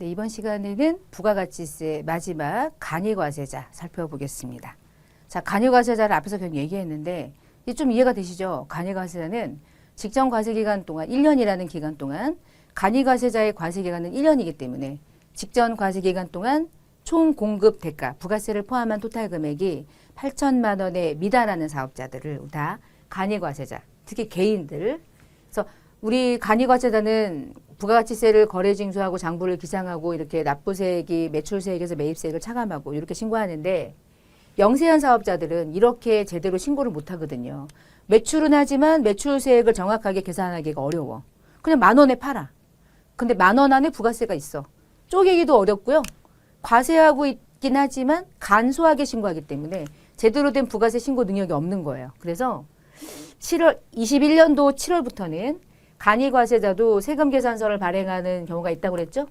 네, 이번 시간에는 부가가치세 마지막 간이과세자 살펴보겠습니다. 자, 간이과세자를 앞에서 그냥 얘기했는데 이게 좀 이해가 되시죠? 간이과세자는 직전 과세기간 동안 1년이라는 기간 동안 간이과세자의 과세기간은 1년이기 때문에 직전 과세기간 동안 총 공급 대가, 부가세를 포함한 토탈 금액이 8천만 원에 미달하는 사업자들을 다 간이과세자, 특히 개인들. 그래서 우리 간이과세자는 부가가치세를 거래징수하고 장부를 기상하고 이렇게 납부세액이 매출세액에서 매입세액을 차감하고 이렇게 신고하는데 영세한 사업자들은 이렇게 제대로 신고를 못하거든요. 매출은 하지만 매출세액을 정확하게 계산하기가 어려워. 그냥 10,000원에 팔아. 근데 10,000원 안에 부가세가 있어. 쪼개기도 어렵고요. 과세하고 있긴 하지만 간소하게 신고하기 때문에 제대로 된 부가세 신고 능력이 없는 거예요. 그래서 21년도 7월부터는 간이과세자도 세금계산서를 발행하는 경우가 있다고 그랬죠.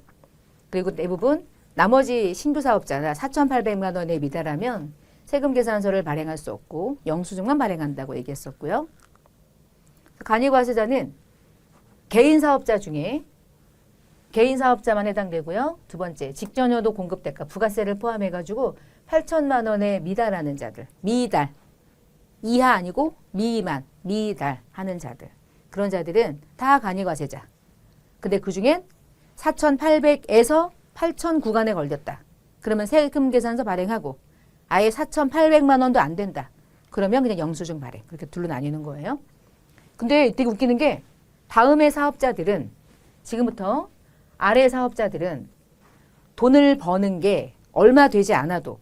그리고 대부분 나머지 신규 사업자나 4,800만 원에 미달하면 세금계산서를 발행할 수 없고 영수증만 발행한다고 얘기했었고요. 간이과세자는 개인 사업자 중에 개인 사업자만 해당되고요. 두 번째, 직전여도 공급대가 부가세를 포함해가지고 8천만 원에 미달하는 자들, 미달, 이하 아니고 미만, 미달하는 자들. 그런 자들은 다 간이과세자. 근데 그중엔 4,800에서 8,000 구간에 걸렸다. 그러면 세금계산서 발행하고 아예 4,800만 원도 안 된다. 그러면 그냥 영수증 발행. 그렇게 둘로 나뉘는 거예요. 근데 되게 웃기는 게 다음의 사업자들은 지금부터 아래 사업자들은 돈을 버는 게 얼마 되지 않아도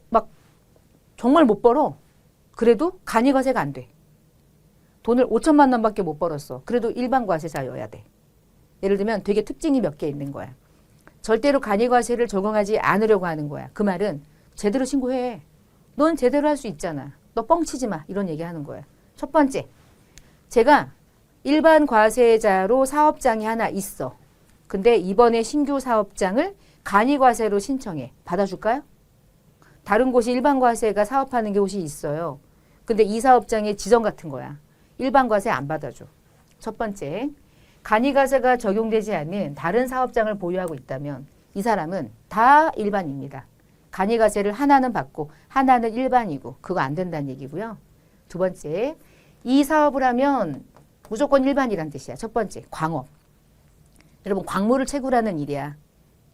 막 정말 못 벌어. 그래도 간이과세가 안 돼. 돈을 5천만 원밖에 못 벌었어. 그래도 일반 과세자여야 돼. 예를 들면 되게 특징이 몇 개 있는 거야. 절대로 간이과세를 적용하지 않으려고 하는 거야. 그 말은 제대로 신고해. 넌 제대로 할 수 있잖아. 너 뻥치지 마. 이런 얘기 하는 거야. 첫 번째, 제가 일반 과세자로 사업장이 하나 있어. 근데 이번에 신규 사업장을 간이과세로 신청해. 받아줄까요? 다른 곳이 일반 과세가 사업하는 곳이 있어요. 근데 이 사업장의 지정 같은 거야. 일반 과세 안 받아줘. 첫 번째, 간이과세가 적용되지 않는 다른 사업장을 보유하고 있다면 이 사람은 다 일반입니다. 간이과세를 하나는 받고 하나는 일반이고 그거 안 된다는 얘기고요. 두 번째, 이 사업을 하면 무조건 일반이란 뜻이야. 첫 번째, 광업. 여러분, 광물을 채굴하는 일이야.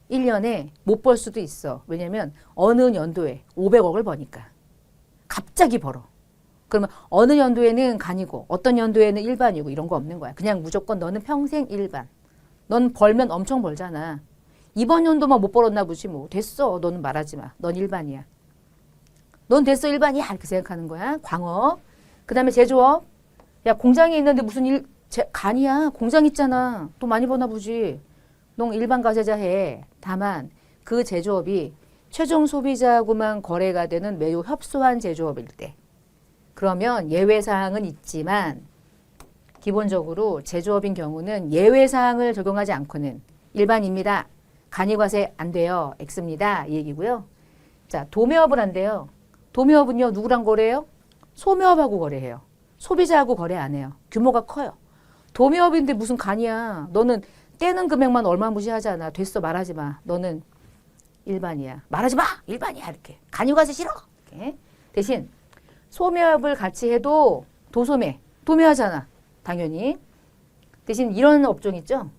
1년에 못 벌 수도 있어. 왜냐면 어느 연도에 500억을 버니까. 갑자기 벌어. 그러면 어느 연도에는 간이고 어떤 연도에는 일반이고 이런 거 없는 거야. 그냥 무조건 너는 평생 일반. 넌 벌면 엄청 벌잖아. 이번 연도만 못 벌었나 보지 뭐. 됐어. 너는 말하지 마. 넌 일반이야. 넌 됐어 일반이야. 이렇게 생각하는 거야. 광업. 그 다음에 제조업. 야, 공장이 있는데 무슨 간이야. 공장 있잖아. 돈 많이 버나 보지. 넌 일반 과세자 해. 다만 그 제조업이 최종 소비자하고만 거래가 되는 매우 협소한 제조업일 때. 그러면 예외사항은 있지만 기본적으로 제조업인 경우는 예외사항을 적용하지 않고는 일반입니다. 간이과세 안 돼요. X입니다. 이 얘기고요. 자, 도매업을 한대요. 도매업은요. 누구랑 거래해요? 소매업하고 거래해요. 소비자하고 거래 안 해요. 규모가 커요. 도매업인데 무슨 간이야. 너는 떼는 금액만 얼마 무시하잖아. 됐어. 말하지 마. 너는 일반이야. 말하지 마. 일반이야. 이렇게. 간이과세 싫어. 이렇게. 대신 소매업을 같이 해도 도소매, 도매하잖아. 당연히. 대신 이런 업종 있죠.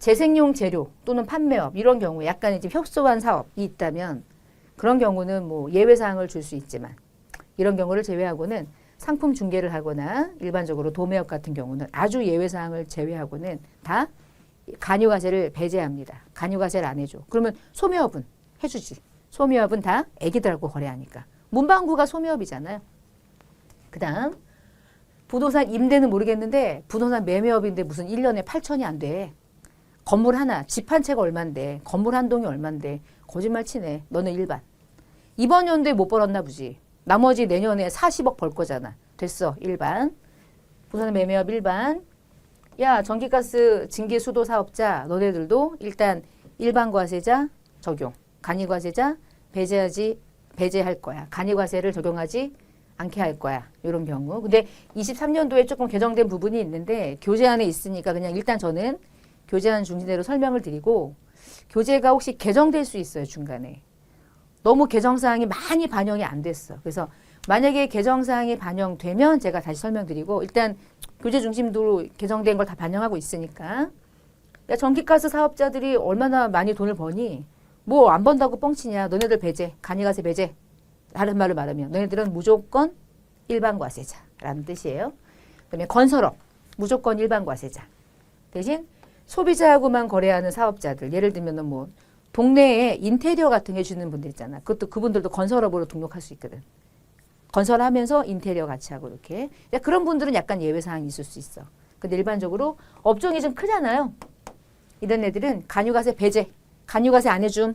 재생용 재료 또는 판매업 이런 경우에 약간 이제 협소한 사업이 있다면 그런 경우는 뭐 예외사항을 줄 수 있지만 이런 경우를 제외하고는 상품 중개를 하거나 일반적으로 도매업 같은 경우는 아주 예외사항을 제외하고는 다 간이과세를 배제합니다. 간이과세를 안 해줘. 그러면 소매업은 해주지. 소매업은 다 애기들하고 거래하니까. 문방구가 소매업이잖아요. 그 다음 부동산 임대는 모르겠는데 부동산 매매업인데 무슨 1년에 8천이 안 돼. 건물 하나, 집 한 채가 얼만데 건물 한 동이 얼만데 거짓말 치네. 너는 일반. 이번 연도에 못 벌었나 보지. 나머지 내년에 40억 벌 거잖아. 됐어. 일반. 부동산 매매업 일반. 야, 전기가스 증기수도 사업자 너네들도 일단 일반 과세자 적용. 간이과세자 배제할 거야. 간이과세를 적용하지 않게 할 거야. 이런 경우. 근데 23년도에 조금 개정된 부분이 있는데 교재안에 있으니까 그냥 일단 저는 교재안 중심대로 설명을 드리고 교재가 혹시 개정될 수 있어요, 중간에. 너무 개정사항이 많이 반영이 안 됐어. 그래서 만약에 개정사항이 반영되면 제가 다시 설명드리고, 일단 교재 중심으로 개정된 걸 다 반영하고 있으니까. 야, 전기가스 사업자들이 얼마나 많이 돈을 버니? 뭐 안 번다고 뻥치냐? 너네들 배제, 간이가세 배제. 다른 말로 말하면 너네들은 무조건 일반과세자라는 뜻이에요. 그다음에 건설업, 무조건 일반과세자. 대신 소비자하고만 거래하는 사업자들, 예를 들면 뭐 동네에 인테리어 같은 거 해주는 분들 있잖아. 그분들도 건설업으로 등록할 수 있거든. 건설하면서 인테리어 같이 하고 이렇게. 그런 분들은 약간 예외사항이 있을 수 있어. 근데 일반적으로 업종이 좀 크잖아요. 이런 애들은 간유가세 배제, 간유가세 안 해줌.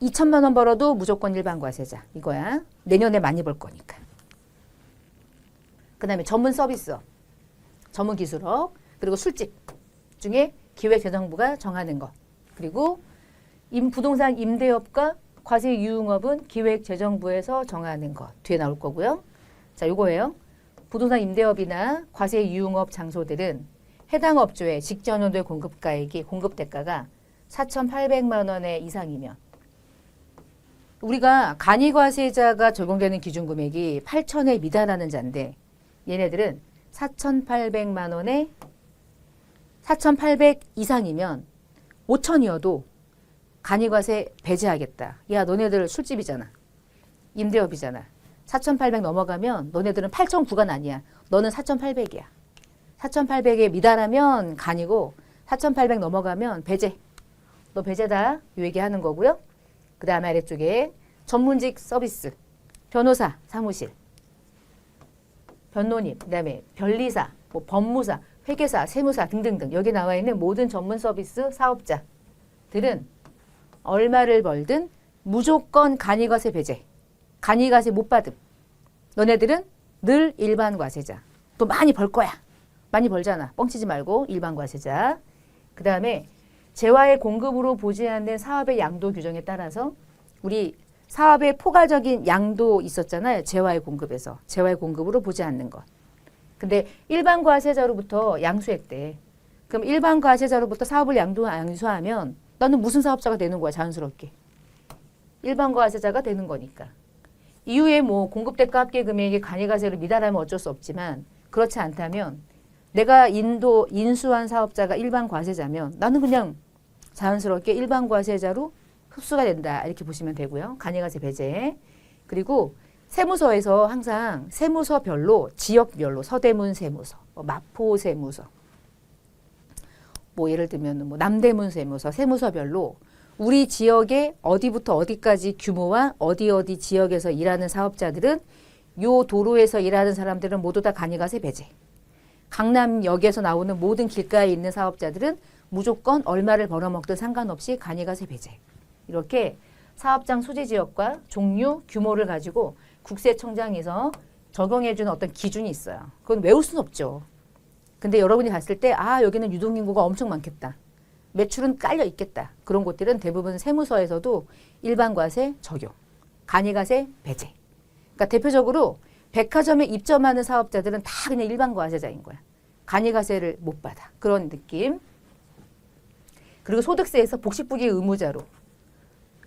2천만 원 벌어도 무조건 일반과세자. 이거야. 내년에 많이 벌 거니까. 그 다음에 전문 서비스업, 전문 기술업, 그리고 술집 중에 기획재정부가 정하는 것. 그리고 부동산 임대업과 과세 유흥업은 기획재정부에서 정하는 것. 뒤에 나올 거고요. 자, 요거예요. 부동산 임대업이나 과세 유흥업 장소들은 해당 업주의 직전연도의 공급가액이 공급대가가 4,800만 원의 이상이면 우리가 간이과세자가 적용되는 기준금액이 8천에 미달하는 자인데 얘네들은 4,800만 원에 4,800 이상이면 5천이어도 간이과세 배제하겠다. 야, 너네들 술집이잖아. 임대업이잖아. 4,800 넘어가면 너네들은 8,900가 아니야. 너는 4,800이야. 4,800에 미달하면 간이고 4,800 넘어가면 배제. 너 배제다. 요 얘기하는 거고요. 그 다음에 아래쪽에 전문직 서비스, 변호사, 사무실, 변노님, 그 다음에 변리사, 뭐 법무사, 회계사, 세무사 등등등 여기 나와 있는 모든 전문 서비스 사업자들은 얼마를 벌든 무조건 간이과세 배제, 간이과세 못 받음. 너네들은 늘 일반과세자. 또 많이 벌 거야. 많이 벌잖아. 뻥치지 말고 일반과세자. 그 다음에 재화의 공급으로 보지 않는 사업의 양도 규정에 따라서 우리 사업의 포괄적인 양도 있었잖아요. 재화의 공급에서. 재화의 공급으로 보지 않는 것. 근데 일반 과세자로부터 양수했대. 그럼 일반 과세자로부터 사업을 양수하면 너는 무슨 사업자가 되는 거야, 자연스럽게. 일반 과세자가 되는 거니까. 이후에 뭐 공급대가 합계 금액이 간이과세로 미달하면 어쩔 수 없지만 그렇지 않다면 내가 인수한 사업자가 일반 과세자면 나는 그냥 자연스럽게 일반 과세자로 흡수가 된다. 이렇게 보시면 되고요. 간이과세 배제. 그리고 세무서에서 항상 세무서별로 지역별로 서대문 세무서, 마포 세무서, 뭐 예를 들면 뭐 남대문 세무서, 세무서별로 우리 지역의 어디부터 어디까지 규모와 어디 지역에서 일하는 사업자들은 요 도로에서 일하는 사람들은 모두 다 간이과세 배제. 강남역에서 나오는 모든 길가에 있는 사업자들은 무조건 얼마를 벌어먹든 상관없이 간이과세 배제. 이렇게 사업장 소재 지역과 종류, 규모를 가지고 국세청장에서 적용해주는 어떤 기준이 있어요. 그건 외울 수는 없죠. 근데 여러분이 봤을 때 아, 여기는 유동인구가 엄청 많겠다. 매출은 깔려 있겠다. 그런 곳들은 대부분 세무서에서도 일반과세 적용, 간이과세 배제. 그러니까 대표적으로 백화점에 입점하는 사업자들은 다 그냥 일반과세자인 거야. 간이과세를 못 받아. 그런 느낌. 그리고 소득세에서 복식부기 의무자로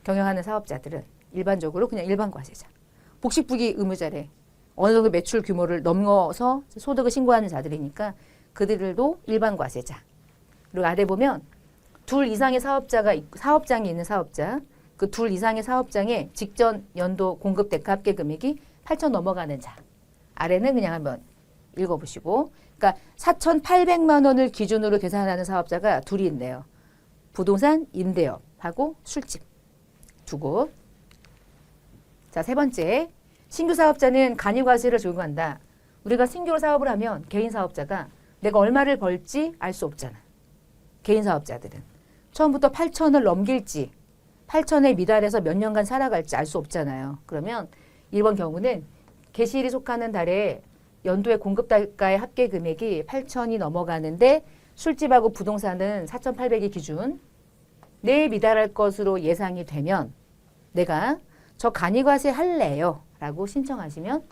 경영하는 사업자들은 일반적으로 그냥 일반과세자. 복식부기 의무자래. 어느 정도 매출 규모를 넘어서 소득을 신고하는 자들이니까 그들도 일반과세자. 그리고 아래 보면 둘 이상의 사업장이 있는 사업자, 그 둘 이상의 사업장의 직전 연도 공급 대가 합계 금액이 8천 넘어가는 자. 아래는 그냥 한번 읽어보시고. 그러니까 4,800만 원을 기준으로 계산하는 사업자가 둘이 있네요. 부동산 임대업하고 술집 두 곳. 자, 세 번째. 신규 사업자는 간이과세를 적용한다. 우리가 신규로 사업을 하면 개인 사업자가 내가 얼마를 벌지 알 수 없잖아. 개인 사업자들은. 처음부터 8천을 넘길지 8천에 미달해서 몇 년간 살아갈지 알 수 없잖아요. 그러면 이번 경우는 개시일이 속하는 달에 연도의 공급단가의 합계 금액이 8천이 넘어가는데 술집하고 부동산은 4,800이 기준. 내에 미달할 것으로 예상이 되면 내가 저 간이과세 할래요 라고 신청하시면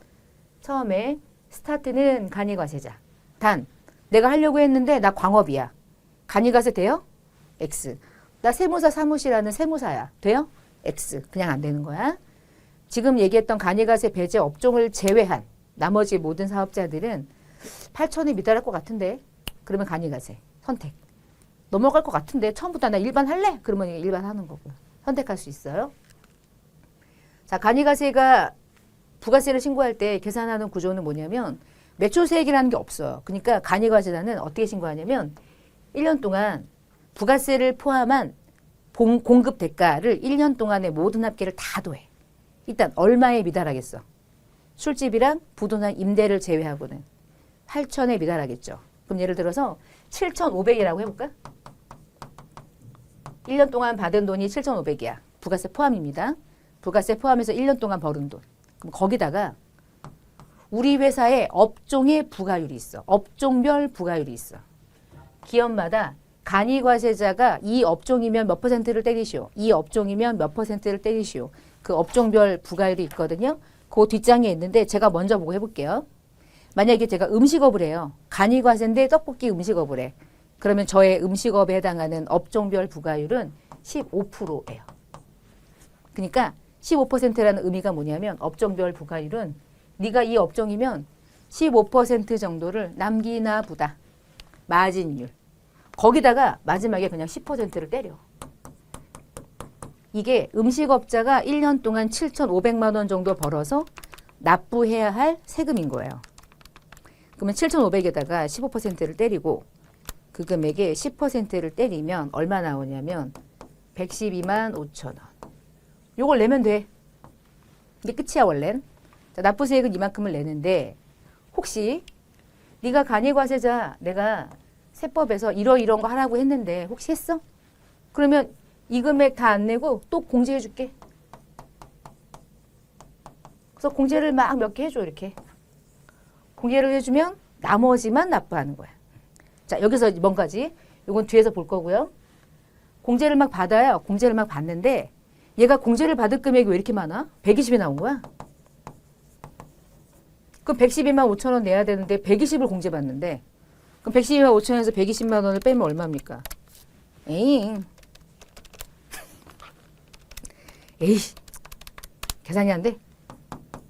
처음에 스타트는 간이과세자. 단 내가 하려고 했는데 나 광업이야. 간이과세 돼요? X. 나 세무사 사무실하는 세무사야. 돼요? X. 그냥 안 되는 거야. 지금 얘기했던 간이가세 배제 업종을 제외한 나머지 모든 사업자들은 8천에 미달할 것 같은데 그러면 간이가세 선택. 넘어갈 것 같은데 처음부터 나 일반 할래? 그러면 일반 하는 거고 선택할 수 있어요. 자, 간이가세가 부가세를 신고할 때 계산하는 구조는 뭐냐면 매출세액이라는 게 없어요. 그러니까 간이가세자는 어떻게 신고하냐면 1년 동안 부가세를 포함한 공급 대가를 1년 동안의 모든 합계를 다 더해. 일단 얼마에 미달하겠어? 술집이랑 부동산 임대를 제외하고는 8천에 미달하겠죠. 그럼 예를 들어서 7,500이라고 해볼까? 1년 동안 받은 돈이 7,500이야. 부가세 포함입니다. 부가세 포함해서 1년 동안 벌은 돈. 그럼 거기다가 우리 회사에 업종의 부가율이 있어. 업종별 부가율이 있어. 기업마다 간이과세자가 이 업종이면 몇 퍼센트를 때리시오. 이 업종이면 몇 퍼센트를 때리시오. 그 업종별 부가율이 있거든요. 그 뒷장에 있는데 제가 먼저 보고 해볼게요. 만약에 제가 음식업을 해요. 간이과세인데 떡볶이 음식업을 해. 그러면 저의 음식업에 해당하는 업종별 부가율은 15%예요. 그러니까 15%라는 의미가 뭐냐면 업종별 부가율은 네가 이 업종이면 15% 정도를 남기나 보다. 마진율. 거기다가 마지막에 그냥 10%를 때려. 이게 음식업자가 1년 동안 7,500만 원 정도 벌어서 납부해야 할 세금인 거예요. 그러면 7,500에다가 15%를 때리고 그 금액에 10%를 때리면 얼마 나오냐면 112만 5천 원. 요걸 내면 돼. 이게 끝이야 원래는. 자, 납부세액은 이만큼을 내는데 혹시 네가 간이과세자 내가 세법에서 이런 거 하라고 했는데 혹시 했어? 그러면 이 금액 다 안 내고 또 공제해 줄게. 그래서 공제를 막 몇 개 해줘 이렇게. 공제를 해주면 나머지만 납부하는 거야. 자, 여기서 뭔가지? 이건 뒤에서 볼 거고요. 공제를 막 받아요. 공제를 막 받는데 얘가 공제를 받을 금액이 왜 이렇게 많아? 120이 나온 거야. 그럼 112만 5천 원 내야 되는데 120을 공제받는데 그럼 112만 5천 원에서 120만 원을 빼면 얼마입니까? 에이, 계산이 안 돼?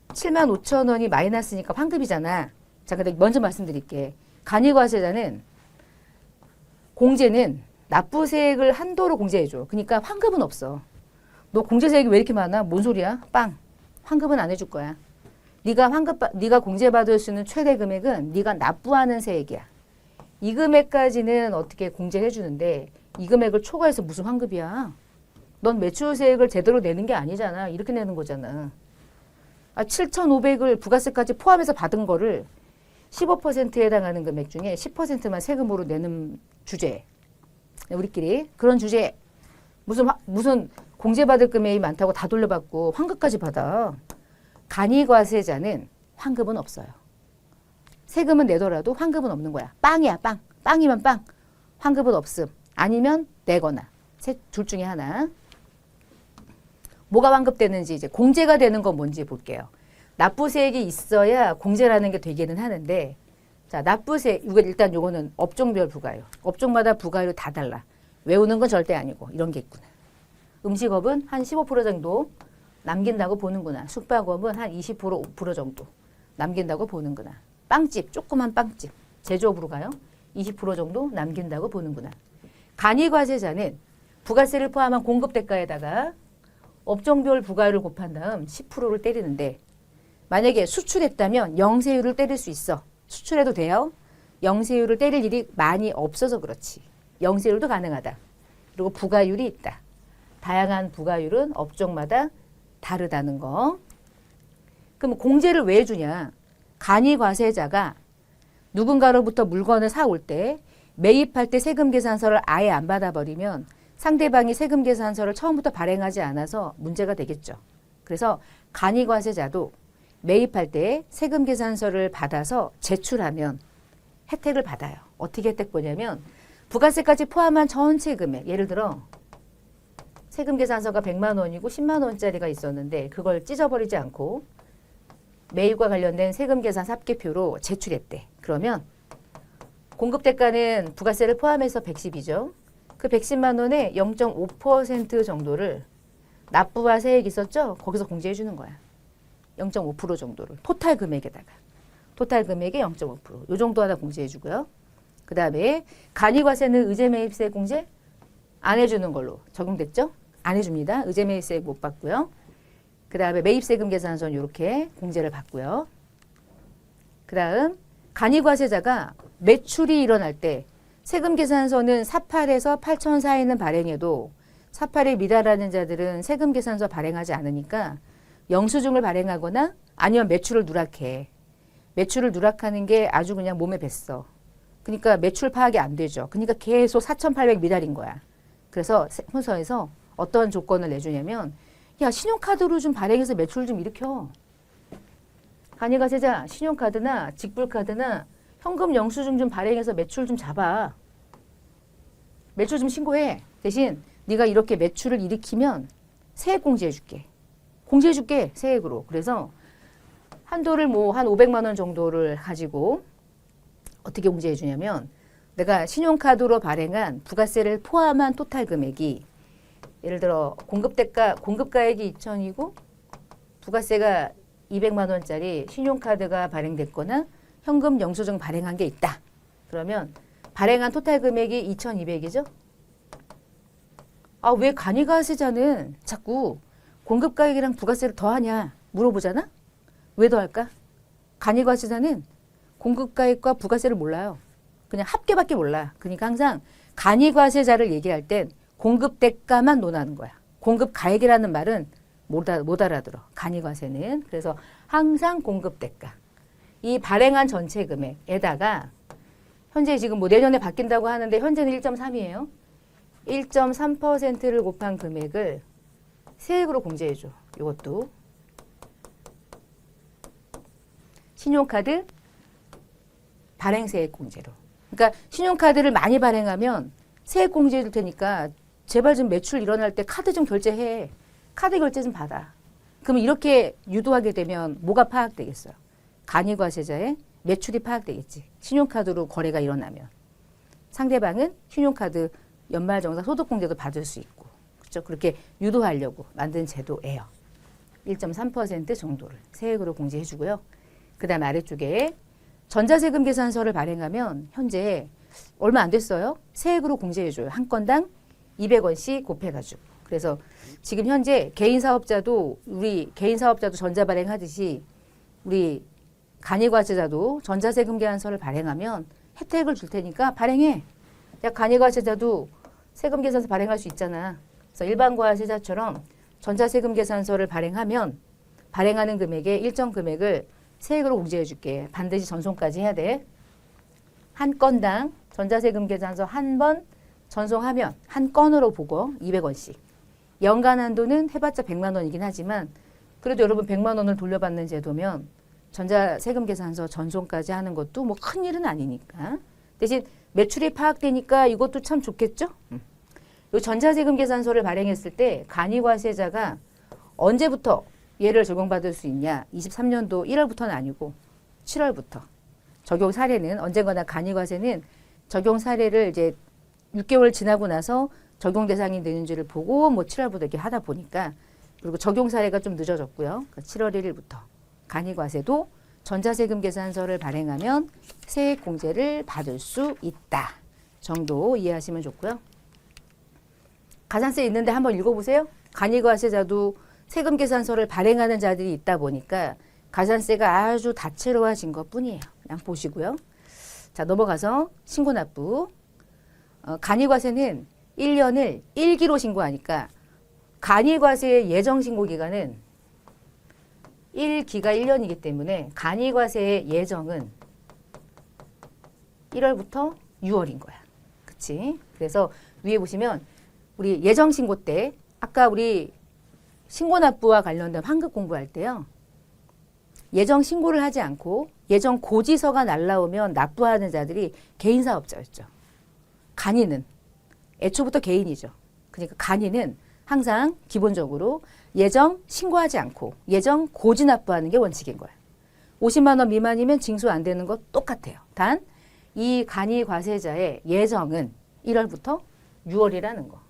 7만 5천 원이 마이너스니까 환급이잖아. 자, 근데 먼저 말씀드릴게. 간이과세자는 공제는 납부세액을 한도로 공제해줘. 그러니까 환급은 없어. 너 공제세액이 왜 이렇게 많아? 뭔 소리야? 빵. 환급은 안 해줄 거야. 네가 공제받을 수 있는 최대 금액은 네가 납부하는 세액이야. 이 금액까지는 어떻게 공제해 주는데 이 금액을 초과해서 무슨 환급이야? 넌 매출세액을 제대로 내는 게 아니잖아. 이렇게 내는 거잖아. 7,500을 부가세까지 포함해서 받은 거를 15%에 해당하는 금액 중에 10%만 세금으로 내는 주제. 우리끼리 그런 주제. 무슨 공제받을 금액이 많다고 다 돌려받고 환급까지 받아. 간이과세자는 환급은 없어요. 세금은 내더라도 환급은 없는 거야. 빵이야, 빵. 빵이면 빵. 환급은 없음. 아니면 내거나. 둘 중에 하나. 뭐가 환급되는지 이제 공제가 되는 건 뭔지 볼게요. 납부세액이 있어야 공제라는 게 되기는 하는데 자, 납부세 일단 요거는 업종별 부가율. 업종마다 부가율이 다 달라. 외우는 건 절대 아니고 이런 게 있구나. 음식업은 한 15% 정도 남긴다고 보는구나. 숙박업은 한 20% 5% 정도 남긴다고 보는구나. 빵집, 조그만 빵집, 제조업으로 가요. 20% 정도 남긴다고 보는구나. 간이과세자는 부가세를 포함한 공급대가에다가 업종별 부가율을 곱한 다음 10%를 때리는데 만약에 수출했다면 영세율을 때릴 수 있어. 수출해도 돼요. 영세율을 때릴 일이 많이 없어서 그렇지. 영세율도 가능하다. 그리고 부가율이 있다. 다양한 부가율은 업종마다 다르다는 거. 그럼 공제를 왜 주냐? 간이과세자가 누군가로부터 물건을 사올 때 매입할 때 세금 계산서를 아예 안 받아버리면 상대방이 세금 계산서를 처음부터 발행하지 않아서 문제가 되겠죠. 그래서 간이과세자도 매입할 때 세금 계산서를 받아서 제출하면 혜택을 받아요. 어떻게 혜택 보냐면 부가세까지 포함한 전체 금액, 예를 들어 세금 계산서가 100만 원이고 10만 원짜리가 있었는데 그걸 찢어버리지 않고 매입과 관련된 세금 계산 삽기표로 제출했대. 그러면 공급 대가는 부가세를 포함해서 110이죠. 그 110만 원에 0.5% 정도를 납부와 세액 있었죠? 거기서 공제해 주는 거야. 0.5% 정도를 토탈 금액에다가. 토탈 금액의 0.5%. 요 정도 하나 공제해 주고요. 그 다음에 간이과세는 의제매입세 공제 안 해주는 걸로 적용됐죠? 안 해줍니다. 의제매입세 못 받고요. 그 다음에 매입세금 계산서는 이렇게 공제를 받고요. 그 다음 간이과세자가 매출이 일어날 때 세금 계산서는 48에서 8천 사이는 발행해도 48에 미달하는 자들은 세금 계산서 발행하지 않으니까 영수증을 발행하거나 아니면 매출을 누락해. 매출을 누락하는 게 아주 그냥 몸에 뱄어. 그러니까 매출 파악이 안 되죠. 그러니까 계속 4,800 미달인 거야. 그래서 세무서에서 어떤 조건을 내주냐면 야 신용카드로 좀 발행해서 매출 좀 일으켜. 간이과세자 신용카드나 직불카드나 현금 영수증 좀 발행해서 매출 좀 잡아. 매출 좀 신고해. 대신 네가 이렇게 매출을 일으키면 세액 공제해 줄게. 공제해 줄게 세액으로. 그래서 한도를 뭐 한 500만 원 정도를 가지고 어떻게 공제해 주냐면 내가 신용카드로 발행한 부가세를 포함한 토탈 금액이 예를 들어 공급가액이 2천이고 부가세가 200만 원짜리 신용카드가 발행됐거나 현금 영수증 발행한 게 있다. 그러면 발행한 토탈 금액이 2,200이죠? 아, 왜 간이과세자는 자꾸 공급가액이랑 부가세를 더하냐 물어보잖아? 왜 더할까? 간이과세자는 공급가액과 부가세를 몰라요. 그냥 합계밖에 몰라. 그러니까 항상 간이과세자를 얘기할 땐 공급대가만 논하는 거야. 공급가액이라는 말은 못 알아들어. 간이과세는. 그래서 항상 공급대가. 이 발행한 전체 금액에다가 현재 지금 뭐 내년에 바뀐다고 하는데 현재는 1.3이에요. 1.3%를 곱한 금액을 세액으로 공제해줘. 이것도. 신용카드 발행세액 공제로. 그러니까 신용카드를 많이 발행하면 세액 공제해 줄 테니까 제발 좀 매출 일어날 때 카드 좀 결제해. 카드 결제 좀 받아. 그러면 이렇게 유도하게 되면 뭐가 파악되겠어요? 간이과세자의 매출이 파악되겠지. 신용카드로 거래가 일어나면. 상대방은 신용카드 연말정산 소득공제도 받을 수 있고. 그렇죠? 그렇게 유도하려고 만든 제도예요. 1.3% 정도를 세액으로 공제해 주고요. 그 다음 아래쪽에 전자세금 계산서를 발행하면 현재 얼마 안 됐어요. 세액으로 공제해줘요. 한 건당 200원씩 곱해가지고. 그래서 지금 현재 우리 개인 사업자도 전자 발행하듯이 우리 간이과세자도 전자세금 계산서를 발행하면 혜택을 줄 테니까 발행해. 야 간이과세자도 세금 계산서 발행할 수 있잖아. 그래서 일반 과세자처럼 전자세금 계산서를 발행하면 발행하는 금액의 일정 금액을 세액으로 공제해 줄게. 반드시 전송까지 해야 돼. 한 건당 전자세금 계산서 한 번 전송하면 한 건으로 보고 200원씩. 연간 한도는 해봤자 100만 원이긴 하지만 그래도 여러분 100만 원을 돌려받는 제도면 전자세금 계산서 전송까지 하는 것도 뭐 큰일은 아니니까. 대신 매출이 파악되니까 이것도 참 좋겠죠? 이 전자세금 계산서를 발행했을 때 간이과세자가 언제부터 얘를 적용받을 수 있냐? 23년도 1월부터는 아니고 7월부터. 적용 사례는 언젠가나 간이과세는 적용 사례를 이제 6개월 지나고 나서 적용 대상이 되는지를 보고 뭐 7월부터 이렇게 하다 보니까 그리고 적용 사례가 좀 늦어졌고요. 7월 1일부터 간이과세도 전자세금 계산서를 발행하면 세액 공제를 받을 수 있다. 정도 이해하시면 좋고요. 가산세 있는데 한번 읽어보세요. 간이과세자도 세금 계산서를 발행하는 자들이 있다 보니까 가산세가 아주 다채로워진 것뿐이에요. 그냥 보시고요. 자, 넘어가서 신고납부. 간이과세는 1년을 1기로 신고하니까 간이과세의 예정신고기간은 1기가 1년이기 때문에 간이과세의 예정은 1월부터 6월인 거야. 그치? 그래서 위에 보시면 우리 예정신고 때 아까 우리 신고납부와 관련된 환급 공부할 때요. 예정 신고를 하지 않고 예정 고지서가 날라오면 납부하는 자들이 개인사업자였죠. 간이는 애초부터 개인이죠. 그러니까 간이는 항상 기본적으로 예정 신고하지 않고 예정 고지 납부하는 게 원칙인 거예요. 50만 원 미만이면 징수 안 되는 거 똑같아요. 단 이 간이 과세자의 예정은 1월부터 6월이라는 거.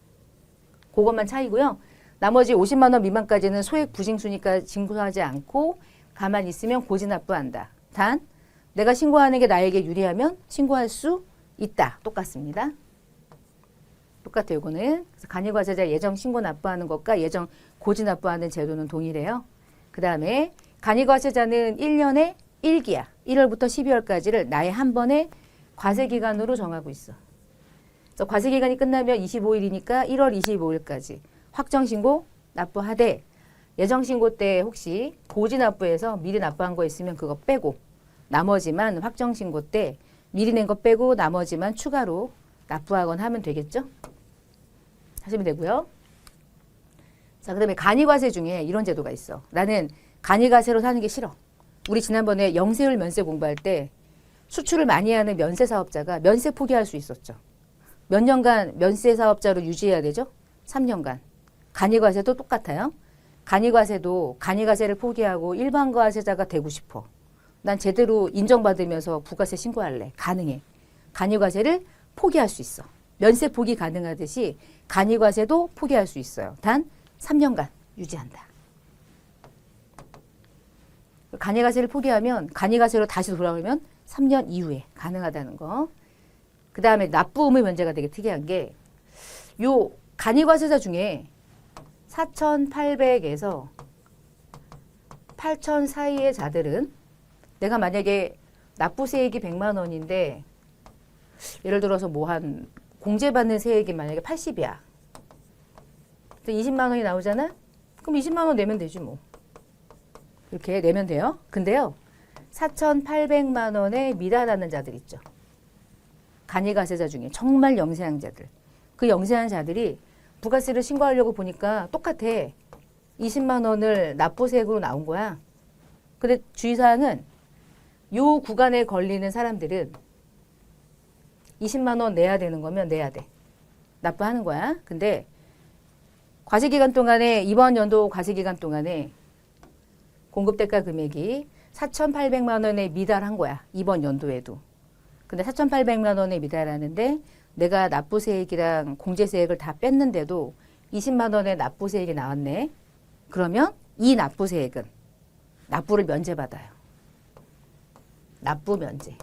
그것만 차이고요. 나머지 50만 원 미만까지는 소액 부징수니까 징수하지 않고 가만히 있으면 고지납부한다. 단 내가 신고하는 게 나에게 유리하면 신고할 수 있다. 똑같습니다. 똑같아요. 이거는 간이과세자 예정 신고 납부하는 것과 예정 고지 납부하는 제도는 동일해요. 그 다음에 간이과세자는 1년에 1기야. 1월부터 12월까지를 나의 한 번의 과세기간으로 정하고 있어. 그래서 과세기간이 끝나면 25일이니까 1월 25일까지 확정신고 납부하되 예정신고 때 혹시 고지 납부해서 미리 납부한 거 있으면 그거 빼고 나머지만 확정신고 때 미리 낸 거 빼고 나머지만 추가로 납부하거나 하면 되겠죠? 하시면 되고요. 자, 그 다음에 간이과세 중에 이런 제도가 있어. 나는 간이과세로 사는 게 싫어. 우리 지난번에 영세율 면세 공부할 때 수출을 많이 하는 면세 사업자가 면세 포기할 수 있었죠. 몇 년간 면세 사업자로 유지해야 되죠? 3년간. 간이과세도 똑같아요. 간이과세도 간이과세를 포기하고 일반과세자가 되고 싶어. 난 제대로 인정받으면서 부가세 신고할래. 가능해. 간이과세를 포기할 수 있어. 면세 포기 가능하듯이 간이과세도 포기할 수 있어요. 단 3년간 유지한다. 간이과세를 포기하면 간이과세로 다시 돌아오면 3년 이후에 가능하다는 거. 그 다음에 납부 의무 면제가 되게 특이한 게 요 간이과세자 중에 4,800에서 8,000 사이의 자들은 내가 만약에 납부세액이 100만 원인데 예를 들어서 뭐 한 공제받는 세액이 만약에 80이야. 20만 원이 나오잖아? 그럼 20만 원 내면 되지 뭐. 이렇게 내면 돼요. 근데요. 4,800만 원에 미달하는 자들 있죠. 간이과세자 중에 정말 영세한 자들. 그 영세한 자들이 부가세를 신고하려고 보니까 똑같아. 20만 원을 납부세액으로 나온 거야. 근데 주의사항은 요 구간에 걸리는 사람들은 20만 원 내야 되는 거면 내야 돼. 납부하는 거야. 근데 과세기간 동안에 이번 연도 과세기간 동안에 공급대가 금액이 4,800만 원에 미달한 거야. 이번 연도에도. 근데 4,800만 원에 미달하는데 내가 납부세액이랑 공제세액을 다 뺐는데도 20만 원의 납부세액이 나왔네. 그러면 이 납부세액은 납부를 면제받아요. 납부 면제.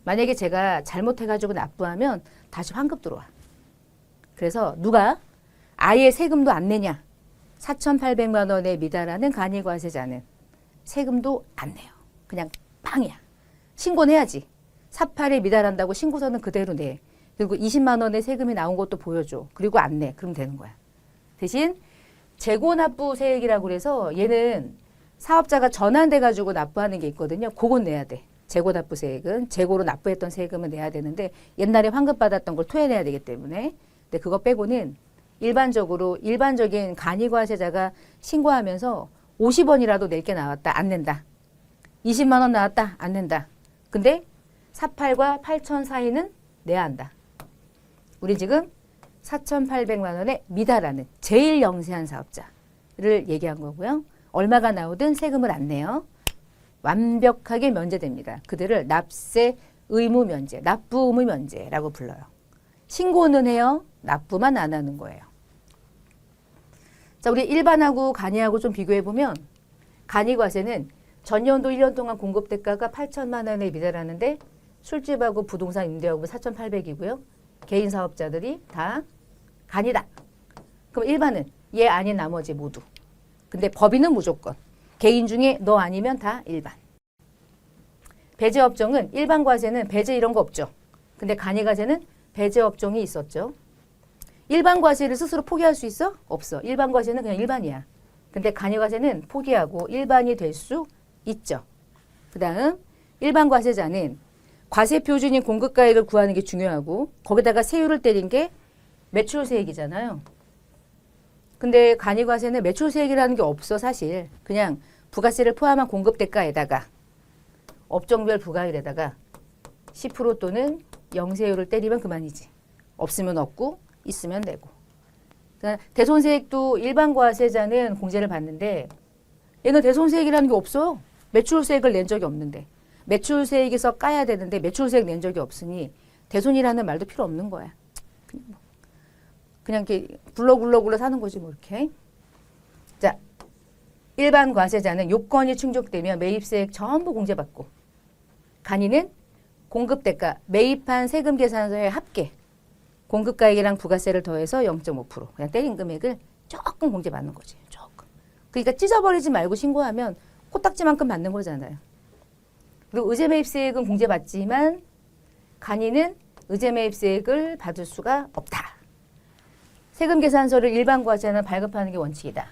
만약에 제가 잘못해가지고 납부하면 다시 환급 들어와. 그래서 누가 아예 세금도 안 내냐? 4,800만 원에 미달하는 간이과세자는 세금도 안 내요. 그냥 빵이야. 신고는 해야지. 4,800에 미달한다고 신고서는 그대로 내. 그리고 20만 원의 세금이 나온 것도 보여줘. 그리고 안 내. 그럼 되는 거야. 대신 재고납부세액이라고 그래서 얘는 사업자가 전환돼가지고 납부하는 게 있거든요. 그건 내야 돼. 재고납부세액은 재고로 납부했던 세금은 내야 되는데 옛날에 환급받았던 걸 토해내야 되기 때문에 근데 그거 빼고는 일반적인 간이과세자가 신고하면서 50원이라도 낼 게 나왔다. 안 낸다. 20만 원 나왔다. 안 낸다. 근데 4,800과 8,000 사이는 내야 한다. 우리 지금 4,800만 원에 미달하는 제일 영세한 사업자를 얘기한 거고요. 얼마가 나오든 세금을 안 내요. 완벽하게 면제됩니다. 그들을 납세 의무 면제, 납부 의무 면제라고 불러요. 신고는 해요. 납부만 안 하는 거예요. 자, 우리 일반하고 간이하고 좀 비교해 보면 간이과세는 전년도 1년 동안 공급대가가 8천만 원에 미달하는데 술집하고 부동산 임대업은 4,800이고요. 개인 사업자들이 다 간이다. 그럼 일반은 얘 아닌 나머지 모두. 근데 법인은 무조건. 개인 중에 너 아니면 다 일반. 배제업종은 일반 과세는 배제 이런 거 없죠. 근데 간이과세는 배제업종이 있었죠. 일반 과세를 스스로 포기할 수 있어? 없어. 일반 과세는 그냥 일반이야. 근데 간이과세는 포기하고 일반이 될 수 있죠. 그 다음 일반 과세자는 과세 표준인 공급가액을 구하는 게 중요하고 거기다가 세율을 때린 게 매출세액이잖아요. 근데 간이과세는 매출세액이라는 게 없어 사실. 그냥 부가세를 포함한 공급대가에다가 업종별 부가율에다가 10% 또는 영세율을 때리면 그만이지. 없으면 없고 있으면 내고. 그러니까 대손세액도 일반 과세자는 공제를 받는데 얘는 대손세액이라는 게 없어요. 매출세액을 낸 적이 없는데. 매출세액에서 까야 되는데 매출세액 낸 적이 없으니 대손이라는 말도 필요 없는 거야. 그냥 이렇게 굴러 사는 거지 뭐 이렇게. 자, 일반 과세자는 요건이 충족되면 매입세액 전부 공제받고, 간이는 공급대가, 매입한 세금 계산서의 합계, 공급가액이랑 부가세를 더해서 0.5%, 그냥 때린 금액을 조금 공제받는 거지. 조금. 그러니까 찢어버리지 말고 신고하면 코딱지만큼 받는 거잖아요. 그리고 의제매입세액은 공제받지만 간이는 의제매입세액을 받을 수가 없다. 세금 계산서를 일반 과세자는 발급하는 게 원칙이다.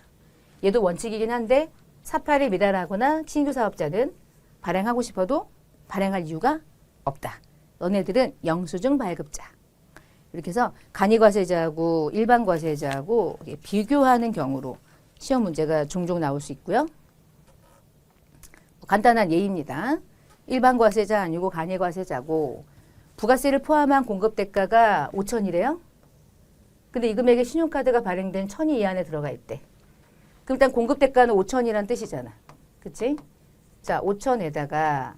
얘도 원칙이긴 한데 사파에 미달하거나 신규 사업자는 발행하고 싶어도 발행할 이유가 없다. 너네들은 영수증 발급자. 이렇게 해서 간이과세자하고 일반 과세자하고 비교하는 경우로 시험 문제가 종종 나올 수 있고요. 간단한 예입니다. 일반 과세자 아니고 간이과세자고 부가세를 포함한 공급대가가 5천이래요. 근데 이 금액에 신용카드가 발행된 1,000이 이 안에 들어가 있대. 그럼 일단 공급대가는 5천이란 뜻이잖아. 그치? 자, 5천에다가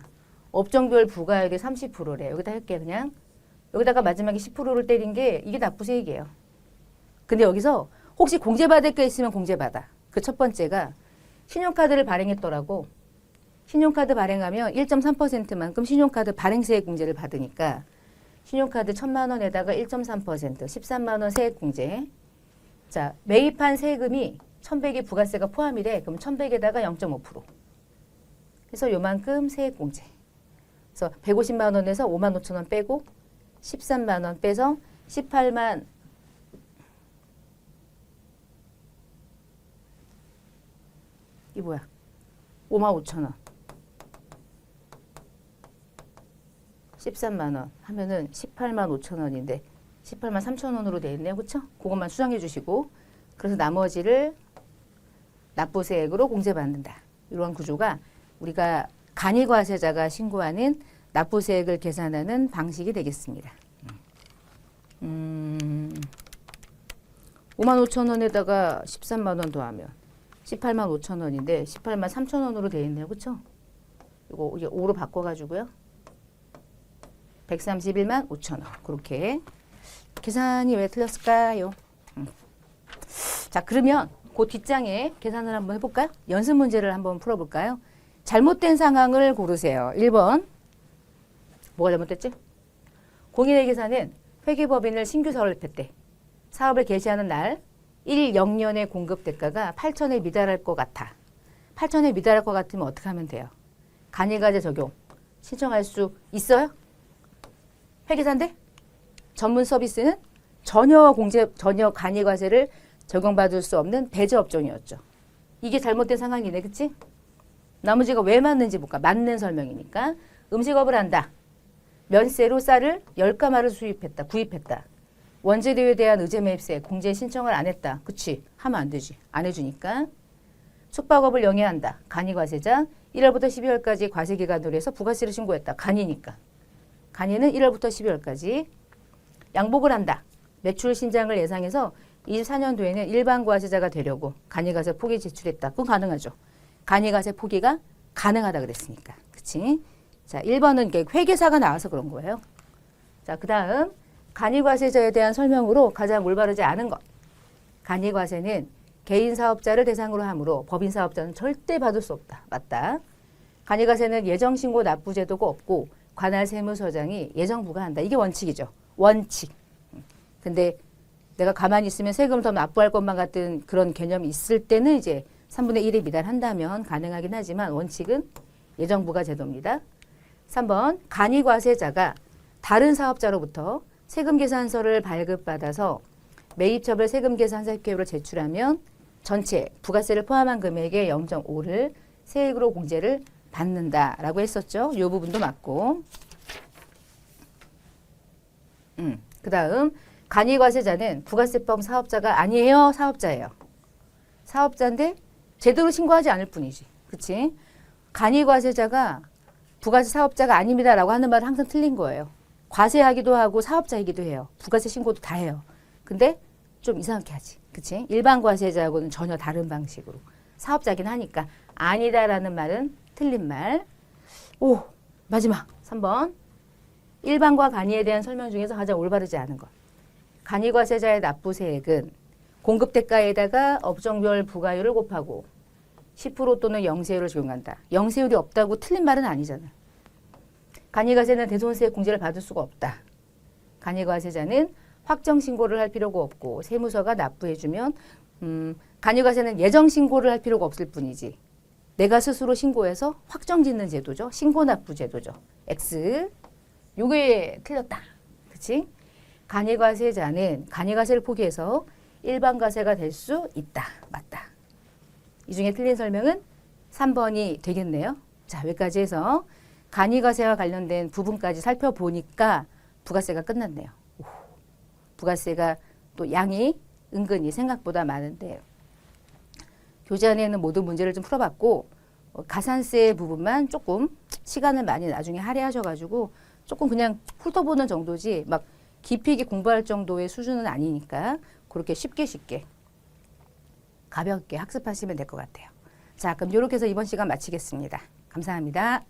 업종별 부가액이 30%래. 여기다 할게 그냥. 여기다가 마지막에 10%를 때린 게 이게 납부세액이에요. 근데 여기서 혹시 공제받을 게 있으면 공제받아. 그 첫 번째가 신용카드를 발행했더라고. 신용카드 발행하면 1.3%만큼 신용카드 발행세액 공제를 받으니까 신용카드 1,000만 원에다가 1.3%, 13만 원 세액 공제. 자, 매입한 세금이 1,100이 부가세가 포함이래. 그럼 1,100에다가 0.5%. 그래서 요만큼 세액 공제. 그래서 150만 원에서 5만 5천 원 빼고 13만 원 빼서 18만 이 뭐야? 5만 5천 원. 13만 원 하면은 18만 5천 원인데 18만 3천 원으로 돼 있네요. 그렇죠? 그것만 수정해 주시고 그래서 나머지를 납부세액으로 공제받는다. 이러한 구조가 우리가 간이과세자가 신고하는 납부세액을 계산하는 방식이 되겠습니다. 5만 5천 원에다가 13만 원 더하면 18만 5천 원인데 18만 3천 원으로 되어 있네요. 그렇죠? 이거 5로 바꿔가지고요. 131만 5천 원. 그렇게 계산이 왜 틀렸을까요? 자, 그러면 그 뒷장에 계산을 한번 해볼까요? 연습 문제를 한번 풀어볼까요? 잘못된 상황을 고르세요. 1번. 뭐가 잘못됐지? 공인의 계산은 회계법인을 신규 설립했대. 사업을 개시하는 날 100년의 공급 대가가 8천에 미달할 것 같아. 8천에 미달할 것 같으면 어떻게 하면 돼요? 간이과세 적용 신청할 수 있어요? 회계사인데 전문 서비스는 전혀 간이과세를 적용받을 수 없는 배제 업종이었죠. 이게 잘못된 상황이네, 그치? 나머지가 왜 맞는지 볼까? 맞는 설명이니까. 음식업을 한다. 면세로 쌀을 10가마를 구입했다. 원재료에 대한 의제매입세 공제 신청을 안 했다. 그치? 하면 안 되지. 안 해주니까. 숙박업을 영위한다. 간이과세자 1월부터 12월까지 과세기간으로 해서 부가세를 신고했다. 간이니까. 간이는 1월부터 12월까지. 양복을 한다. 매출 신장을 예상해서 24년도에는 일반 과세자가 되려고 간이과세 포기 제출했다. 그건 가능하죠. 간이과세 포기가 가능하다 그랬으니까. 그치? 자, 1번은 회계사가 나와서 그런 거예요. 자, 그 다음 간이과세자에 대한 설명으로 가장 올바르지 않은 것. 간이과세는 개인 사업자를 대상으로 하므로 법인 사업자는 절대 받을 수 없다. 맞다. 간이과세는 예정신고 납부제도가 없고 관할 세무서장이 예정 부과한다. 이게 원칙이죠. 원칙. 근데 내가 가만히 있으면 세금을 더 납부할 것만 같은 그런 개념이 있을 때는 이제 3분의 1에 미달한다면 가능하긴 하지만 원칙은 예정 부과 제도입니다. 3번 간이과세자가 다른 사업자로부터 세금계산서를 발급받아서 매입처별 세금계산서 합계율을 제출하면 전체 부가세를 포함한 금액의 0.5를 세액으로 공제를 받는다라고 했었죠. 이 부분도 맞고. 그 다음 간이과세자는 부가세법 사업자가 아니에요? 사업자예요. 사업자인데 제대로 신고하지 않을 뿐이지. 그치? 간이과세자가 부가세 사업자가 아닙니다라고 하는 말은 항상 틀린 거예요. 과세하기도 하고 사업자이기도 해요. 부가세 신고도 다 해요. 근데 좀 이상하게 하지. 그치? 일반 과세자하고는 전혀 다른 방식으로. 사업자긴 하니까 아니다라는 말은 틀린 말. 오, 마지막 3번. 일반과 간이에 대한 설명 중에서 가장 올바르지 않은 것. 간이과세자의 납부세액은 공급대가에다가 업종별 부가율을 곱하고 10% 또는 영세율을 적용한다. 영세율이 없다고 틀린 말은 아니잖아. 간이과세는 대손세액 공제를 받을 수가 없다. 간이과세자는 확정 신고를 할 필요가 없고 세무서가 납부해주면 간이과세는 예정 신고를 할 필요가 없을 뿐이지. 내가 스스로 신고해서 확정 짓는 제도죠. 신고납부 제도죠. X. 요게 틀렸다. 그치? 간이과세자는 간이과세를 포기해서 일반과세가 될 수 있다. 맞다. 이 중에 틀린 설명은 3번이 되겠네요. 자, 여기까지 해서 간이과세와 관련된 부분까지 살펴보니까 부가세가 끝났네요. 오, 부가세가 또 양이 은근히 생각보다 많은데 교재 안에 있는 모든 문제를 좀 풀어봤고 가산세 부분만 조금 시간을 많이 나중에 할애하셔가지고 조금 그냥 훑어보는 정도지 막 깊이 있게 공부할 정도의 수준은 아니니까 그렇게 쉽게 가볍게 학습하시면 될 것 같아요. 자, 그럼 이렇게 해서 이번 시간 마치겠습니다. 감사합니다.